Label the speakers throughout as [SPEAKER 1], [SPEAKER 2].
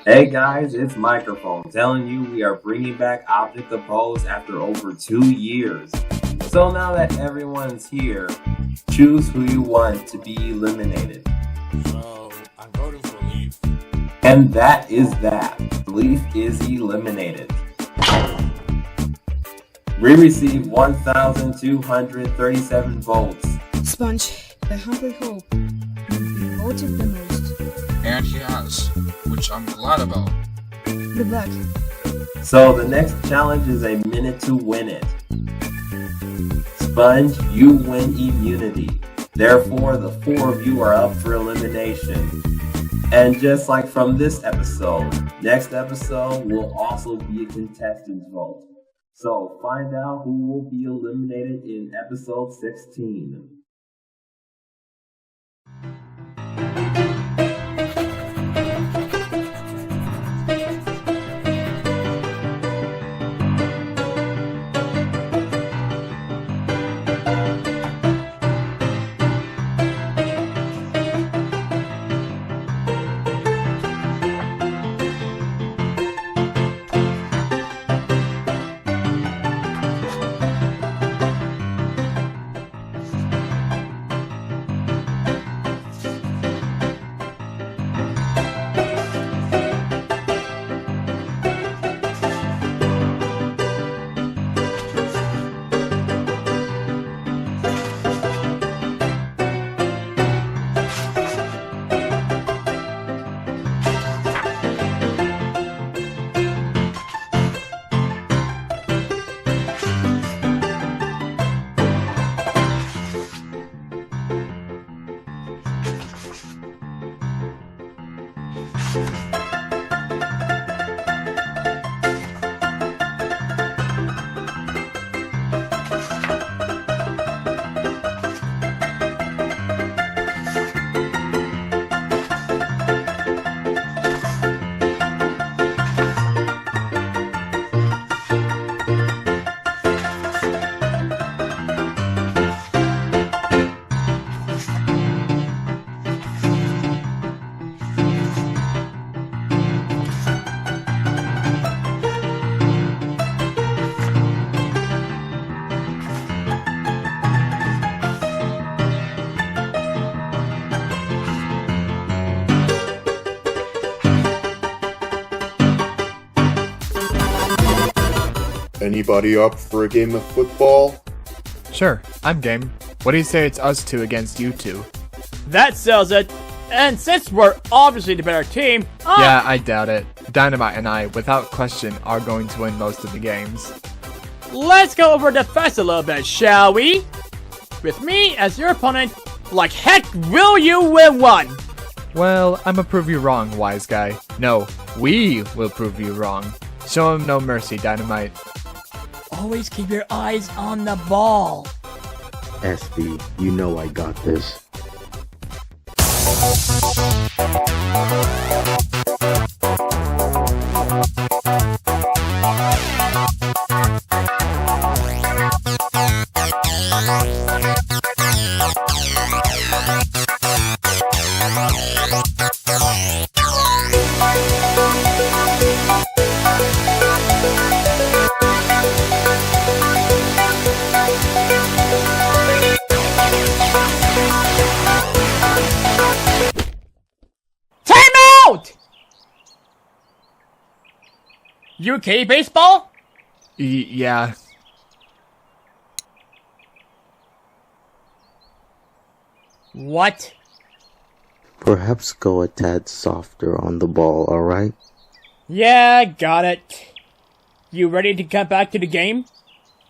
[SPEAKER 1] Hey guys, it's Microphone telling you we are bringing back Object of Pose after over 2 years. So now that everyone's here, choose who you want to be eliminated.
[SPEAKER 2] So, I'm voting for Leaf.
[SPEAKER 1] And that is that. Leaf is eliminated. We received 1,237 votes.
[SPEAKER 3] Sponge, I humbly hope you've been voted the most.
[SPEAKER 2] And he has, which I'm glad about.
[SPEAKER 3] Good luck.
[SPEAKER 1] So the next challenge is a minute to win it. Sponge, you win immunity. Therefore, the 4 of you are up for elimination. And just like from this episode, next episode will also be a contestant vote. So find out who will be eliminated in episode 16.
[SPEAKER 4] Anybody up for a game of football?
[SPEAKER 5] Sure, I'm game. What do you say it's us two against you two?
[SPEAKER 6] That sells it. And since we're obviously the better team,
[SPEAKER 5] Yeah, I doubt it. Dynamite and I, without question, are going to win most of the games.
[SPEAKER 6] let's go over the facts a little bit, shall we? With me as your opponent, like heck will you win one?
[SPEAKER 5] Well, I'ma prove you wrong, wise guy. No, we will prove you wrong. Show him no mercy, Dynamite.
[SPEAKER 6] Always keep your eyes on the ball.
[SPEAKER 7] SB, you know I got this.
[SPEAKER 6] UK baseball?
[SPEAKER 5] Yeah.
[SPEAKER 6] What?
[SPEAKER 7] Perhaps go a tad softer on the ball, alright?
[SPEAKER 6] Yeah, got it. You ready to come back to the game?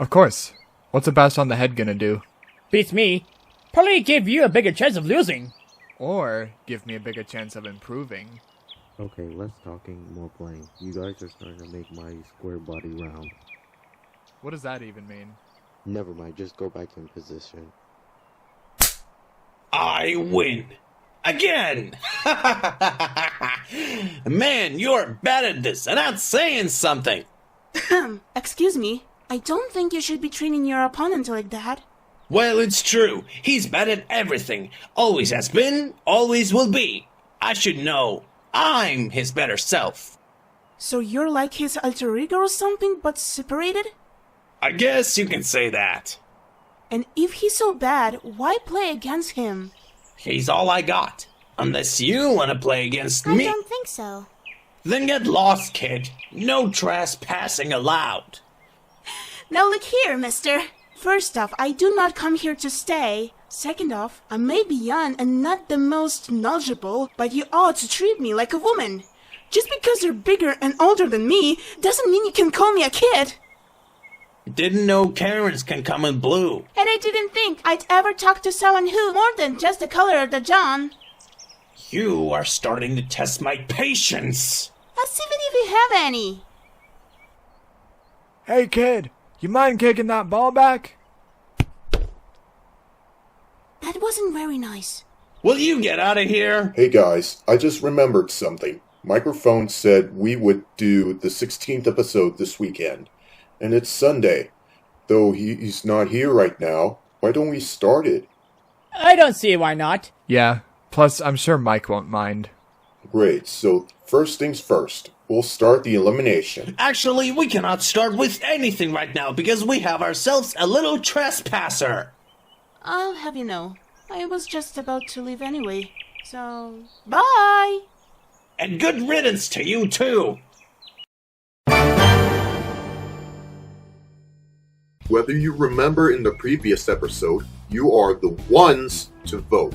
[SPEAKER 5] Of course. What's a bash on the head gonna do?
[SPEAKER 6] Beats me. Probably give you a bigger chance of losing.
[SPEAKER 5] Or give me a bigger chance of improving.
[SPEAKER 7] Okay, less talking, more playing. You guys are starting to make my square body round.
[SPEAKER 5] What does that even mean?
[SPEAKER 7] Never mind, just go back in position.
[SPEAKER 8] I win. Again! Man, you're bad at this, and I'm saying something.
[SPEAKER 9] Excuse me, I don't think you should be treating your opponent like that.
[SPEAKER 8] Well, it's true. He's bad at everything. Always has been, always will be. I should know. I'm his better self.
[SPEAKER 9] So you're like his alter ego or something, but separated?
[SPEAKER 8] I guess you can say that.
[SPEAKER 9] And if he's so bad, why play against him?
[SPEAKER 8] He's all I got. Unless you want to play against
[SPEAKER 10] I
[SPEAKER 8] me.
[SPEAKER 10] don't think so.
[SPEAKER 8] Then get lost, kid. No trespassing allowed.
[SPEAKER 9] Now look here, mister. First off, I do not come here to stay. Second off, I may be young and not the most knowledgeable, but you ought to treat me like a woman. Just because you're bigger and older than me doesn't mean you can call me a kid.
[SPEAKER 8] Didn't know Karens can come in blue.
[SPEAKER 9] And I didn't think I'd ever talk to someone who more than just the color of the John.
[SPEAKER 8] You are starting to test my patience.
[SPEAKER 9] As even if you have any.
[SPEAKER 5] Hey kid, you mind kicking that ball back?
[SPEAKER 9] That wasn't very nice.
[SPEAKER 8] Will you get out of here?
[SPEAKER 4] Hey guys, I just remembered something. Microphone said we would do the 16th episode this weekend. And it's Sunday. Though he's not here right now, why don't we start it?
[SPEAKER 6] I don't see why not.
[SPEAKER 5] Yeah, plus I'm sure Mike won't mind.
[SPEAKER 4] Great, so first things first. We'll start the elimination.
[SPEAKER 8] Actually, we cannot start with anything right now because we have ourselves a little trespasser.
[SPEAKER 9] I'll have you know, I was just about to leave anyway. So, bye!
[SPEAKER 8] And good riddance to you too.
[SPEAKER 4] Whether you remember in the previous episode, you are the ones to vote.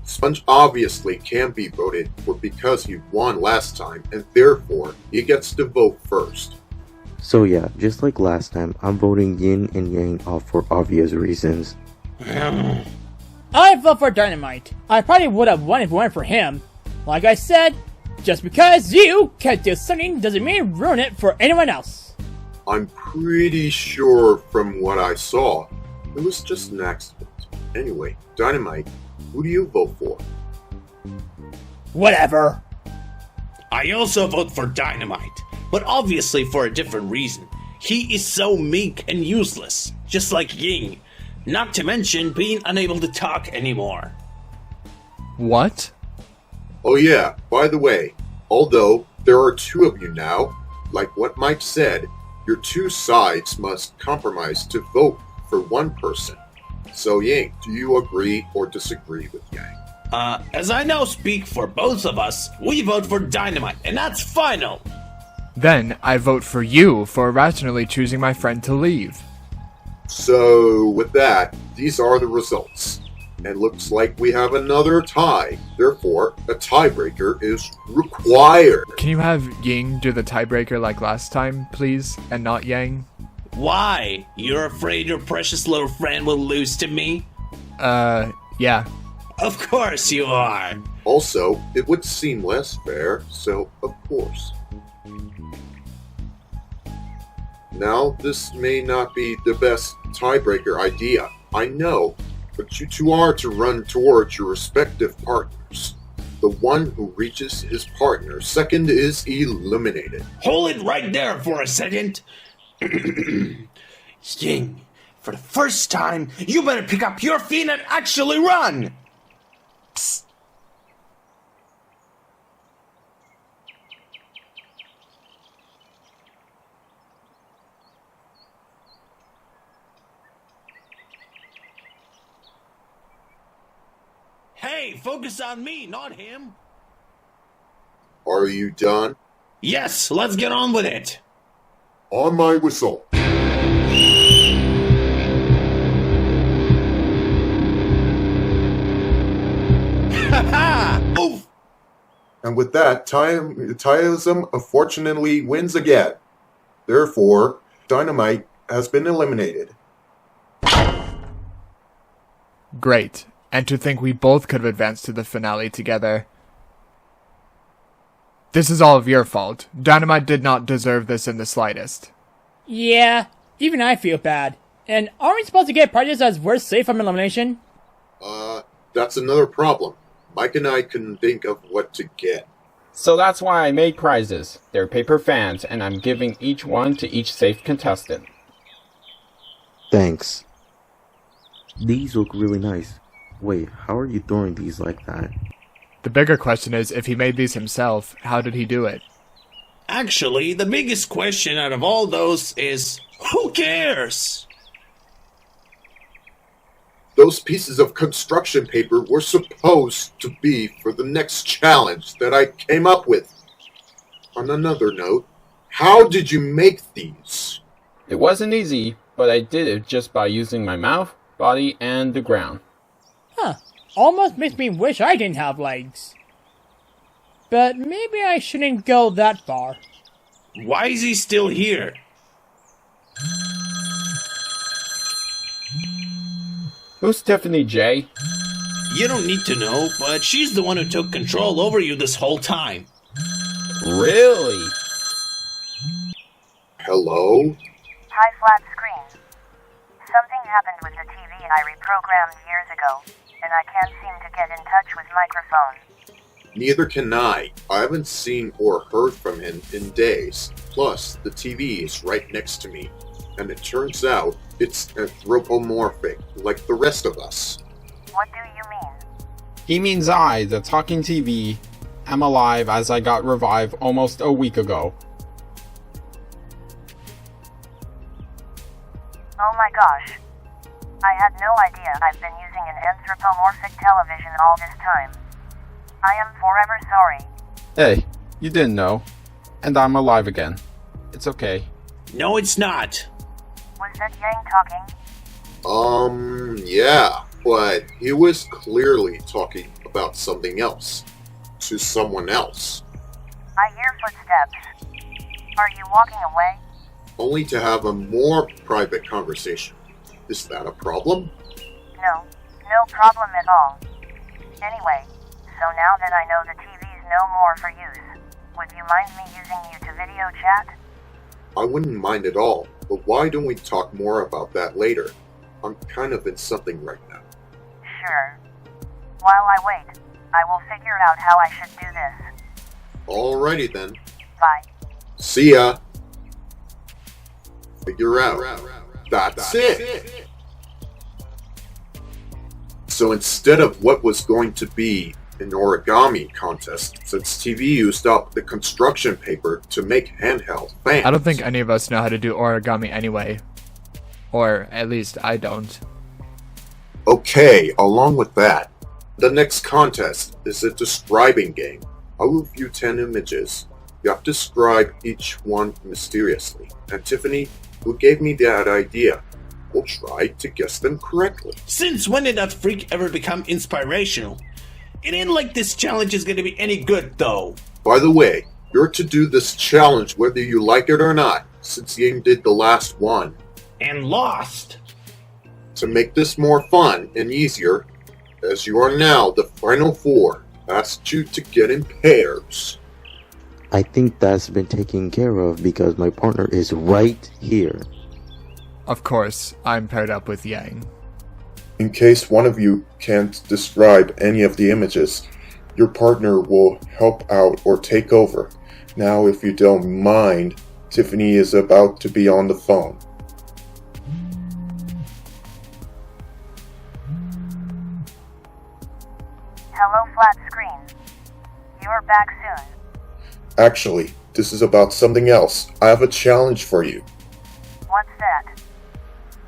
[SPEAKER 4] Sponge obviously can't be voted for because he won last time, and therefore, he gets to vote first.
[SPEAKER 7] So yeah, just like last time, I'm voting Yin and Yang off for obvious reasons.
[SPEAKER 6] I vote for Dynamite. I probably would have won if it weren't for him. Like I said, just because you can't do something doesn't mean ruin it for anyone else.
[SPEAKER 4] I'm pretty sure from what I saw, it was just an accident. Anyway, Dynamite, who do you vote for?
[SPEAKER 6] Whatever.
[SPEAKER 8] I also vote for Dynamite, but obviously for a different reason. He is so meek and useless, just like Ying. Not to mention being unable to talk anymore.
[SPEAKER 5] What?
[SPEAKER 4] Oh yeah, by the way, although there are two of you now, like what Mike said, your two sides must compromise to vote for one person. So Ying, do you agree or disagree with Yang?
[SPEAKER 8] As I now speak for both of us, we vote for Dynamite, and that's final.
[SPEAKER 5] Then I vote for you for irrationally choosing my friend to leave.
[SPEAKER 4] So with that, these are the results. And looks like we have another tie. Therefore, a tiebreaker is required.
[SPEAKER 5] Can you have Ying do the tiebreaker like last time, please, and not Yang?
[SPEAKER 8] Why? You're afraid your precious little friend will lose to me?
[SPEAKER 5] Yeah.
[SPEAKER 8] Of course you are.
[SPEAKER 4] Also, it would seem less fair, so of course. Now, this may not be the best tiebreaker idea, I know, but you two are to run towards your respective partners. The one who reaches his partner second is eliminated.
[SPEAKER 8] Hold it right there for a second. Ying, for the first time, you better pick up your feet and actually run! Psst. Hey, focus on me, not him.
[SPEAKER 4] Are you done?
[SPEAKER 8] Yes, let's get on with it.
[SPEAKER 4] On my whistle.
[SPEAKER 8] Oof.
[SPEAKER 4] And with that, Tiasm unfortunately wins again. Therefore, Dynamite has been eliminated.
[SPEAKER 5] Great. And to think we both could have advanced to the finale together. This is all of your fault. Dynamite did not deserve this in the slightest.
[SPEAKER 6] Yeah, even I feel bad. And aren't we supposed to get prizes as we're safe from elimination?
[SPEAKER 4] That's another problem. Mike and I couldn't think of what to get.
[SPEAKER 11] So that's why I made prizes. They're paper fans, and I'm giving each one to each safe contestant.
[SPEAKER 7] Thanks. These look really nice. Wait, how are you throwing these like that?
[SPEAKER 5] The bigger question is, if he made these himself, how did he do it?
[SPEAKER 8] Actually, the biggest question out of all those is, who cares?
[SPEAKER 4] Those pieces of construction paper were supposed to be for the next challenge that I came up with. On another note, how did you make these?
[SPEAKER 11] It wasn't easy, but I did it just by using my mouth, body, and the ground.
[SPEAKER 6] Huh. Almost makes me wish I didn't have legs. But maybe I shouldn't go that far.
[SPEAKER 8] Why is he still here?
[SPEAKER 11] Who's Tiffany J?
[SPEAKER 8] You don't need to know, but she's the one who took control over you this whole time.
[SPEAKER 11] Really?
[SPEAKER 4] Hello?
[SPEAKER 10] Hi, flat screen. Something happened with the TV I reprogrammed years ago, and I can't seem to get in touch with microphone.
[SPEAKER 4] Neither can I. I haven't seen or heard from him in days. Plus, the TV is right next to me. And it turns out it's anthropomorphic, like the rest of us.
[SPEAKER 10] What do you mean?
[SPEAKER 11] He means I, the talking TV, am alive as I got revived almost a week ago.
[SPEAKER 10] Oh my gosh. I had no idea I've been using an anthropomorphic television all this time. I am forever sorry.
[SPEAKER 11] Hey, you didn't know. And I'm alive again. It's okay.
[SPEAKER 8] No, it's not.
[SPEAKER 10] Was that Yang talking?
[SPEAKER 4] Yeah, but he was clearly talking about something else. To someone else.
[SPEAKER 10] I hear footsteps. Are you walking away?
[SPEAKER 4] Only to have a more private conversation. Is that a problem?
[SPEAKER 10] No problem at all. Anyway, so now that I know the TV's no more for use, would you mind me using you to video chat?
[SPEAKER 4] I wouldn't mind at all, but why don't we talk more about that later? I'm kind of in something right now.
[SPEAKER 10] Sure. While I wait, I will figure out how I should do this.
[SPEAKER 4] Alrighty then.
[SPEAKER 10] Bye.
[SPEAKER 4] See ya. Figure out. That's it. So instead of what was going to be an origami contest, since TV used up the construction paper to make handheld fans.
[SPEAKER 5] I don't think any of us know how to do origami anyway. Or at least I don't.
[SPEAKER 4] Okay, along with that, the next contest is a describing game. I will view 10 images. You have to describe each one mysteriously. And Tiffany, who gave me that idea, will try to guess them correctly.
[SPEAKER 8] Since when did that freak ever become inspirational? It ain't like this challenge is gonna be any good, though.
[SPEAKER 4] By the way, you're to do this challenge whether you like it or not, since Ying did the last one.
[SPEAKER 8] And lost.
[SPEAKER 4] To make this more fun and easier, as you are now the final four, asked you to get in pairs.
[SPEAKER 7] I think that's been taken care of because my partner is right here.
[SPEAKER 5] Of course, I'm paired up with Yang.
[SPEAKER 4] In case one of you can't describe any of the images, your partner will help out or take over. Now, if you don't mind, Tiffany is about to be on the phone.
[SPEAKER 10] Hello, flat screen. You're back soon.
[SPEAKER 4] Actually, this is about something else. I have a challenge for you.
[SPEAKER 10] What's that?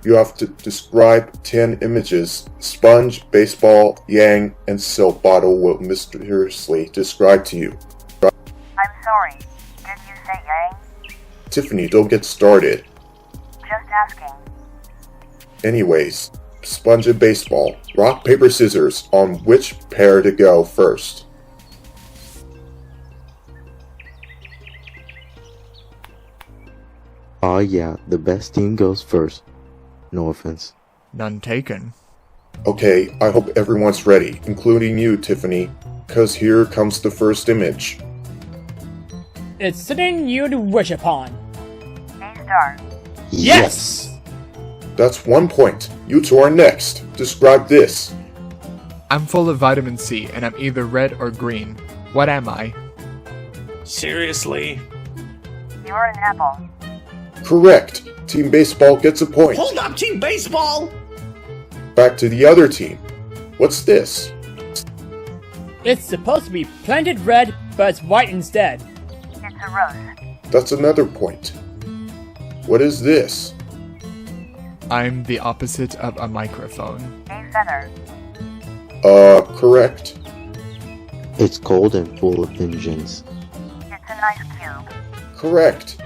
[SPEAKER 4] You have to describe 10 images. Sponge, baseball, Yang, and silk bottle will mysteriously describe to you.
[SPEAKER 10] I'm sorry. Did you say Yang?
[SPEAKER 4] Tiffany, don't get started.
[SPEAKER 10] Just asking.
[SPEAKER 4] Anyways, sponge and baseball. Rock, paper, scissors on which pair to go first.
[SPEAKER 7] Oh yeah, the best team goes first. No offense.
[SPEAKER 5] None taken.
[SPEAKER 4] Okay, I hope everyone's ready, including you, Tiffany, because here comes the first image.
[SPEAKER 6] It's something you'd wish upon.
[SPEAKER 10] A-star.
[SPEAKER 6] Yes!
[SPEAKER 4] That's 1 point. You two are next. Describe this.
[SPEAKER 5] I'm full of vitamin C, and I'm either red or green. What am I?
[SPEAKER 8] Seriously?
[SPEAKER 10] You're an apple.
[SPEAKER 4] Correct. Team Baseball gets a point.
[SPEAKER 8] Hold up, Team Baseball!
[SPEAKER 4] Back to the other team. What's this?
[SPEAKER 6] It's supposed to be planted red, but it's white instead.
[SPEAKER 10] It's a rose.
[SPEAKER 4] That's another point. What is this?
[SPEAKER 5] I'm the opposite of a microphone.
[SPEAKER 10] A feather.
[SPEAKER 4] Correct.
[SPEAKER 7] It's cold and full of engines.
[SPEAKER 10] It's an ice cube.
[SPEAKER 4] Correct.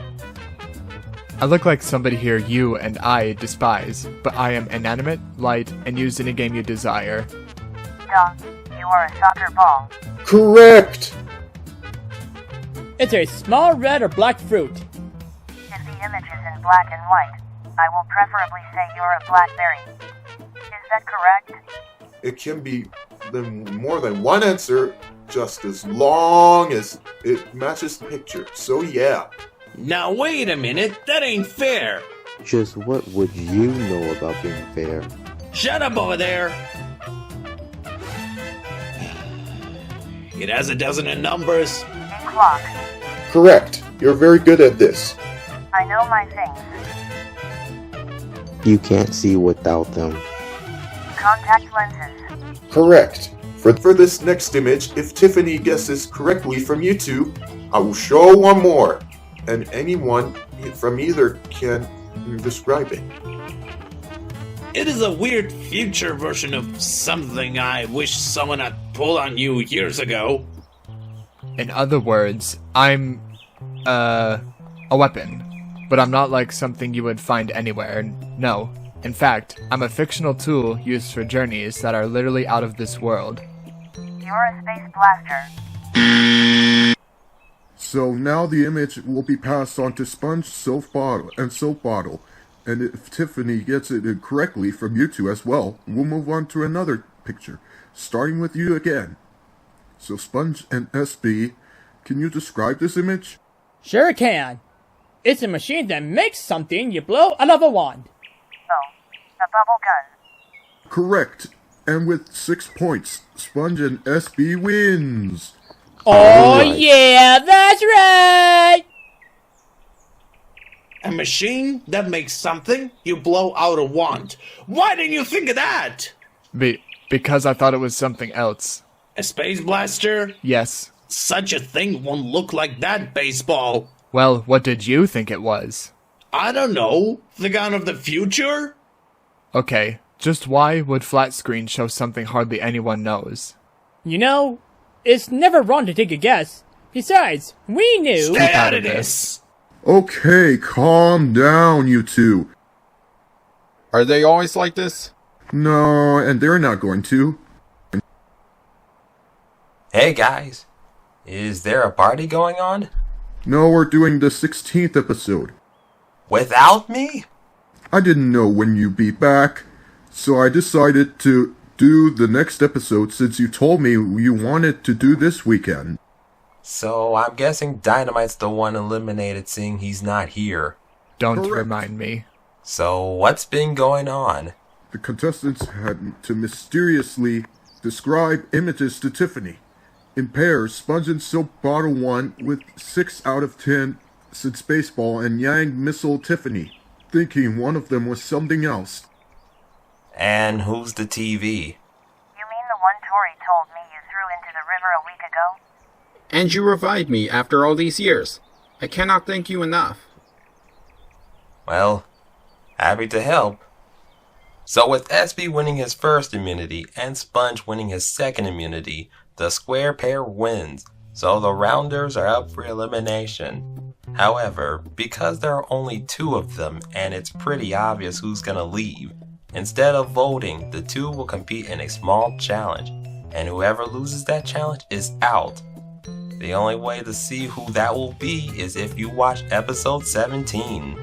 [SPEAKER 5] I look like somebody here you and I despise, but I am inanimate, light, and used in a game you desire.
[SPEAKER 10] Duh. You are a soccer ball.
[SPEAKER 4] Correct.
[SPEAKER 6] It's a small red or black fruit.
[SPEAKER 10] If the image is in black and white, I will preferably say you're a blackberry. Is that correct?
[SPEAKER 4] It can be more than one answer, just as long as it matches the picture. So yeah.
[SPEAKER 8] Now wait a minute, that ain't fair.
[SPEAKER 7] Just what would you know about being fair?
[SPEAKER 8] Shut up over there. It has a dozen of numbers.
[SPEAKER 10] A clock.
[SPEAKER 4] Correct. You're very good at this.
[SPEAKER 10] I know my things.
[SPEAKER 7] You can't see without them.
[SPEAKER 10] Contact lenses.
[SPEAKER 4] Correct. For this next image, if Tiffany guesses correctly from you two, I will show one more, and anyone from either can describe it.
[SPEAKER 8] It is a weird future version of something I wish someone had pulled on you years ago.
[SPEAKER 5] In other words, I'm, a weapon. But I'm not like something you would find anywhere, no. In fact, I'm a fictional tool used for journeys that are literally out of this world.
[SPEAKER 10] You're a space blaster.
[SPEAKER 12] So now the image will be passed on to Sponge, Soap Bottle. And if Tiffany gets it correctly from you two as well, we'll move on to another picture, starting with you again. So Sponge and SB, can you describe this image?
[SPEAKER 6] Sure can. It's a machine that makes something you blow out of a wand.
[SPEAKER 10] Oh, a bubble gun.
[SPEAKER 12] Correct. And with 6 points, Sponge and SB wins.
[SPEAKER 6] Oh
[SPEAKER 7] Right.
[SPEAKER 6] yeah, that's right!
[SPEAKER 8] A machine that makes something you blow out a wand. Why didn't you think of that?
[SPEAKER 5] Because I thought it was something else.
[SPEAKER 8] A space blaster?
[SPEAKER 5] Yes.
[SPEAKER 8] Such a thing won't look like that, baseball.
[SPEAKER 5] Well, what did you think it was?
[SPEAKER 8] I don't know. The gun of the future?
[SPEAKER 5] Okay, just why would flat screen show something hardly anyone knows?
[SPEAKER 6] You know, it's never wrong to take a guess. Besides, we knew...
[SPEAKER 8] Stay out of this!
[SPEAKER 12] Okay, calm down, you two.
[SPEAKER 11] Are they always like this?
[SPEAKER 12] No, and they're not going to.
[SPEAKER 1] Hey guys, is there a party going on?
[SPEAKER 12] No, we're doing the 16th episode.
[SPEAKER 1] Without me?
[SPEAKER 12] I didn't know when you'd be back, so I decided to do the next episode since you told me you wanted to do this weekend.
[SPEAKER 1] So I'm guessing Dynamite's the one eliminated seeing he's not here.
[SPEAKER 5] Don't
[SPEAKER 12] Correct.
[SPEAKER 5] remind me.
[SPEAKER 1] So what's been going on?
[SPEAKER 12] The contestants had to mysteriously describe images to Tiffany. In pairs, Sponge and Soap Bottle won with 6 out of 10 since baseball, and Yang missiled Tiffany, thinking one of them was something else.
[SPEAKER 1] And who's the TV?
[SPEAKER 10] You mean the one Tori told me you threw into the river a week ago?
[SPEAKER 11] And you revived me after all these years. I cannot thank you enough.
[SPEAKER 1] Well, happy to help. So with SB winning his first immunity and Sponge winning his second immunity, the square pair wins, so the rounders are up for elimination. However, because there are only 2 of them and it's pretty obvious who's gonna leave, instead of voting, the 2 will compete in a small challenge, and whoever loses that challenge is out. The only way to see who that will be is if you watch episode 17.